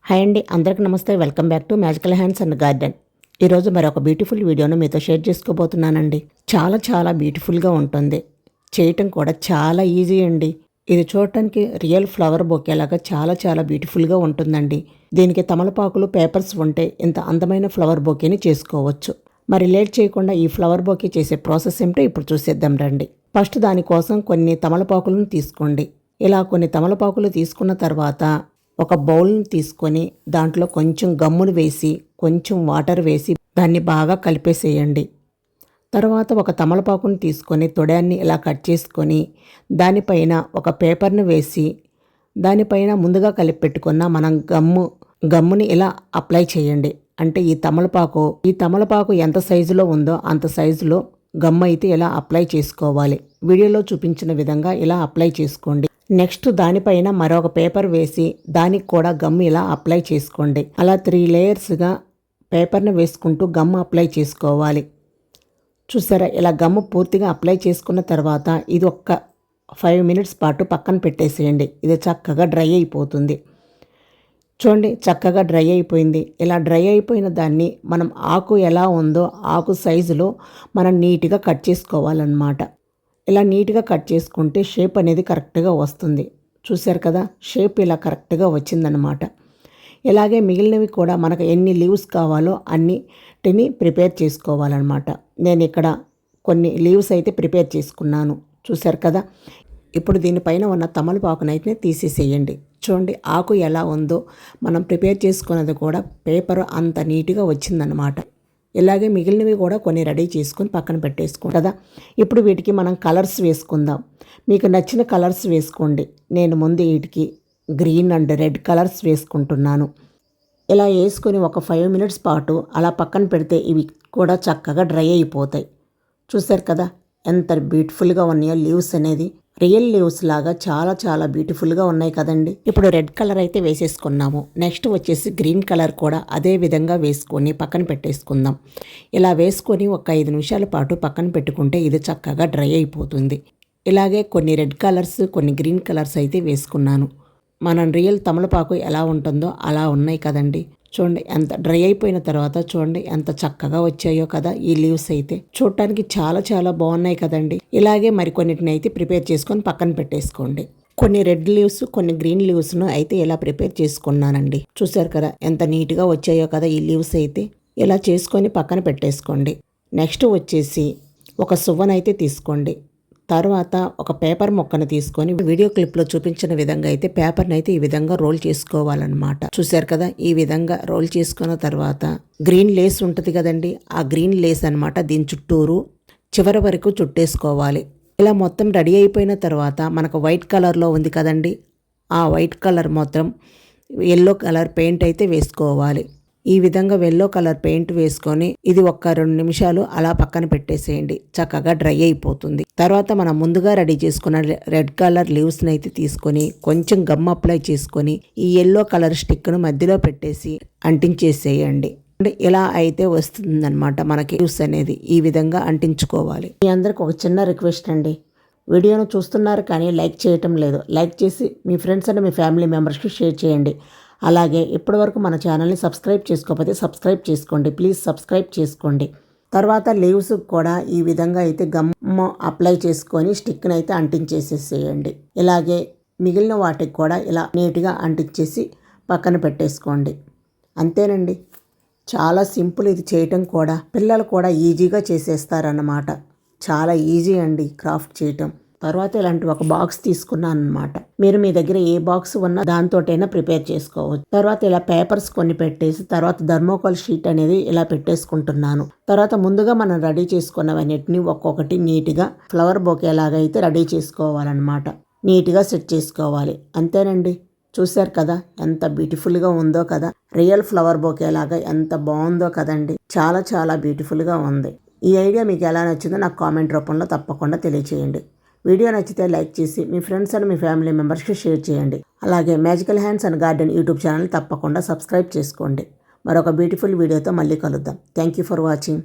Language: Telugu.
హాయ్ అండి, అందరికీ నమస్తే. Welcome back to magical hands and garden. ఈరోజు మరొక బ్యూటిఫుల్ వీడియోను మీతో షేర్ చేసుకోబోతున్నానండి. చాలా బ్యూటిఫుల్గా ఉంటుంది. చేయటం కూడా చాలా ఈజీ అండి. ఇది చూడటానికి రియల్ ఫ్లవర్ బొకేలాగా చాలా బ్యూటిఫుల్గా ఉంటుందండి. దీనికి తమలపాకులు, పేపర్స్ ఉంటే ఇంత అందమైన ఫ్లవర్ బొకేని చేసుకోవచ్చు. మరి లేట్ చేయకుండా ఈ ఫ్లవర్ బొకే చేసే ప్రాసెస్ ఏమిటో ఇప్పుడు చూసేద్దాం రండి. ఫస్ట్ దానికోసం కొన్ని తమలపాకులను తీసుకోండి. ఇలా కొన్ని తమలపాకులు తీసుకున్న తర్వాత ఒక బౌల్ని తీసుకొని దాంట్లో కొంచెం గమ్మును వేసి కొంచెం వాటర్ వేసి దాన్ని బాగా కలిపేసేయండి. తర్వాత ఒక తమలపాకుని తీసుకొని తొడాన్ని ఇలా కట్ చేసుకొని దానిపైన ఒక పేపర్ని వేసి దానిపైన ముందుగా కలిపి పెట్టుకున్న మనం గమ్ముని ఇలా అప్లై చేయండి. అంటే ఈ తమలపాకు ఎంత సైజులో ఉందో అంత సైజులో గమ్ము అయితే ఇలా అప్లై చేసుకోవాలి. వీడియోలో చూపించిన విధంగా ఇలా అప్లై చేసుకోండి. నెక్స్ట్ దానిపైన మరొక పేపర్ వేసి దానికి కూడా గమ్ ఇలా అప్లై చేసుకోండి. అలా 3 లేయర్స్గా పేపర్ని వేసుకుంటూ గమ్ అప్లై చేసుకోవాలి. చూసారా, ఇలా గమ్ పూర్తిగా అప్లై చేసుకున్న తర్వాత ఇది ఒక్క 5 మినిట్స్ పాటు పక్కన పెట్టేసేయండి. ఇది చక్కగా డ్రై అయిపోతుంది. చూడండి, చక్కగా డ్రై అయిపోయింది. ఇలా డ్రై అయిపోయిన దాన్ని మనం ఆకు ఎలా ఉందో ఆకు సైజులో మనం నీట్గా కట్ చేసుకోవాలన్నమాట. ఇలా నీట్గా కట్ చేసుకుంటే షేప్ అనేది కరెక్ట్గా వస్తుంది. చూశారు కదా, షేప్ ఇలా కరెక్ట్గా వచ్చిందనమాట. ఇలాగే మిగిలినవి కూడా మనకు ఎన్ని లీవ్స్ కావాలో అన్నిటిని ప్రిపేర్ చేసుకోవాలన్నమాట. నేను ఇక్కడ కొన్ని లీవ్స్ అయితే ప్రిపేర్ చేసుకున్నాను. చూశారు కదా, ఇప్పుడు దీనిపైన ఉన్న తమలపాకునైతే తీసేసేయండి. చూడండి, ఆకు ఎలా ఉందో మనం ప్రిపేర్ చేసుకున్నది కూడా పేపర్ అంత నీట్గా వచ్చిందనమాట. ఇలాగే మిగిలినవి కూడా కొన్ని రెడీ చేసుకొని పక్కన పెట్టేసుకోండి కదా. ఇప్పుడు వీటికి మనం కలర్స్ వేసుకుందాం. మీకు నచ్చిన కలర్స్ వేసుకోండి. నేను ముందు వీటికి గ్రీన్ అండ్ రెడ్ కలర్స్ వేసుకుంటున్నాను. ఇలా వేసుకొని ఒక 5 మినిట్స్ పాటు అలా పక్కన పెడితే ఇవి కూడా చక్కగా డ్రై అయిపోతాయి. చూసారు కదా ఎంత బ్యూటిఫుల్గా ఉన్నాయో లీవ్స్ అనేది. రియల్ లీవ్స్ లాగా చాలా బ్యూటిఫుల్గా ఉన్నాయి కదండి. ఇప్పుడు రెడ్ కలర్ అయితే వేసేసుకున్నాము. నెక్స్ట్ వచ్చేసి గ్రీన్ కలర్ కూడా అదే విధంగా వేసుకొని పక్కన పెట్టేసుకుందాం. ఇలా వేసుకొని ఒక 5 నిమిషాల పాటు పక్కన పెట్టుకుంటే ఇది చక్కగా డ్రై అయిపోతుంది. ఇలాగే కొన్ని రెడ్ కలర్స్ కొన్ని గ్రీన్ కలర్స్ అయితే వేసుకున్నాను. మనం రియల్ తమలపాకు ఎలా ఉంటుందో అలా ఉన్నాయి కదండి. చూడండి, ఎంత డ్రై అయిపోయిన తర్వాత చూడండి ఎంత చక్కగా వచ్చాయో కదా. ఈ లీవ్స్ అయితే చూడటానికి చాలా బాగున్నాయి కదండి. ఇలాగే మరికొన్నిటిని అయితే ప్రిపేర్ చేసుకొని పక్కన పెట్టేసుకోండి. కొన్ని రెడ్ లీవ్స్ కొన్ని గ్రీన్ లీవ్స్ను అయితే ఇలా ప్రిపేర్ చేసుకున్నానండి. చూసారు కదా ఎంత నీట్గా వచ్చాయో కదా ఈ లీవ్స్ అయితే. ఇలా చేసుకొని పక్కన పెట్టేసుకోండి. నెక్స్ట్ వచ్చేసి ఒక సువ్వనైతే తీసుకోండి. తర్వాత ఒక పేపర్ మొక్కను తీసుకొని వీడియో క్లిప్లో చూపించిన విధంగా అయితే పేపర్ని అయితే ఈ విధంగా రోల్ చేసుకోవాలన్నమాట. చూశారు కదా, ఈ విధంగా రోల్ చేసుకున్న తర్వాత గ్రీన్ లేస్ ఉంటుంది కదండి, ఆ గ్రీన్ లేస్ అనమాట దీని చుట్టూరు చివరి వరకు చుట్టేసుకోవాలి. ఇలా మొత్తం రెడీ అయిపోయిన తర్వాత మనకు వైట్ కలర్లో ఉంది కదండి, ఆ వైట్ కలర్ మొత్తం ఎల్లో కలర్ పెయింట్ అయితే వేసుకోవాలి. ఈ విధంగా ఎల్లో కలర్ పెయింట్ వేసుకొని ఇది ఒక్క 2 నిమిషాలు అలా పక్కన పెట్టేసేయండి. చక్కగా డ్రై అయిపోతుంది. తర్వాత మనం ముందుగా రెడీ చేసుకున్న రెడ్ కలర్ లీవ్స్ని అయితే తీసుకొని కొంచెం గమ్ అప్లై చేసుకొని ఈ ఎల్లో కలర్ స్టిక్ను మధ్యలో పెట్టేసి అంటించేసేయండి. ఇలా అయితే వస్తుందన్నమాట మనకి లీవ్స్ అనేది. ఈ విధంగా అంటించుకోవాలి. మీ అందరికి ఒక చిన్న రిక్వెస్ట్ అండి, వీడియోను చూస్తున్నారు కానీ లైక్ చేయటం లేదు. లైక్ చేసి మీ ఫ్రెండ్స్ అండ్ మీ ఫ్యామిలీ మెంబర్స్కి షేర్ చేయండి. అలాగే ఇప్పటివరకు మన ఛానల్ని సబ్స్క్రైబ్ చేసుకోకపోతే సబ్స్క్రైబ్ చేసుకోండి. ప్లీజ్ సబ్స్క్రైబ్ చేసుకోండి. తర్వాత లీవ్స్ కూడా ఈ విధంగా అయితే గమ్ అప్లై చేసుకొని స్టిక్ని అయితే అంటించేసేసేయండి. ఇలాగే మిగిలిన వాటికి కూడా ఇలా నీట్గా అంటించేసి పక్కన పెట్టేసుకోండి. అంతేనండి, చాలా సింపుల్ ఇది చేయటం కూడా. పిల్లలు కూడా ఈజీగా చేసేస్తారన్నమాట. చాలా ఈజీ అండి క్రాఫ్ట్ చేయటం. తర్వాత ఇలాంటి ఒక బాక్స్ తీసుకున్నాను అనమాట. మీరు మీ దగ్గర ఏ బాక్స్ ఉన్నా దాంతోటైనా ప్రిపేర్ చేసుకోవచ్చు. తర్వాత ఇలా పేపర్స్ కొన్ని పెట్టేసి తర్వాత థర్మోకోల్ షీట్ అనేది ఇలా పెట్టేసుకుంటున్నాను. తర్వాత ముందుగా మనం రెడీ చేసుకున్నవన్నిటిని ఒక్కొక్కటి నీట్గా ఫ్లవర్ బొకే లాగా అయితే రెడీ చేసుకోవాలన్నమాట. నీట్గా సెట్ చేసుకోవాలి. అంతేనండి, చూశారు కదా ఎంత బ్యూటిఫుల్గా ఉందో కదా. రియల్ ఫ్లవర్ బొకే లాగా ఎంత బాగుందో కదండి. చాలా బ్యూటిఫుల్గా ఉంది. ఈ ఐడియా మీకు ఎలా నచ్చిందో నాకు కామెంట్ రూపంలో తప్పకుండా తెలియచేయండి. వీడియో నచ్చితే లైక్ చేసి మీ ఫ్రెండ్స్ అండ్ మీ ఫ్యామిలీ మెంబర్స్కి షేర్ చేయండి. అలాగే magical hands and garden YouTube channel తప్పకుండా సబ్స్క్రైబ్ చేసుకోండి. మరొక బ్యూటిఫుల్ వీడియోతో మళ్ళీ కలుద్దాం. Thank you for watching.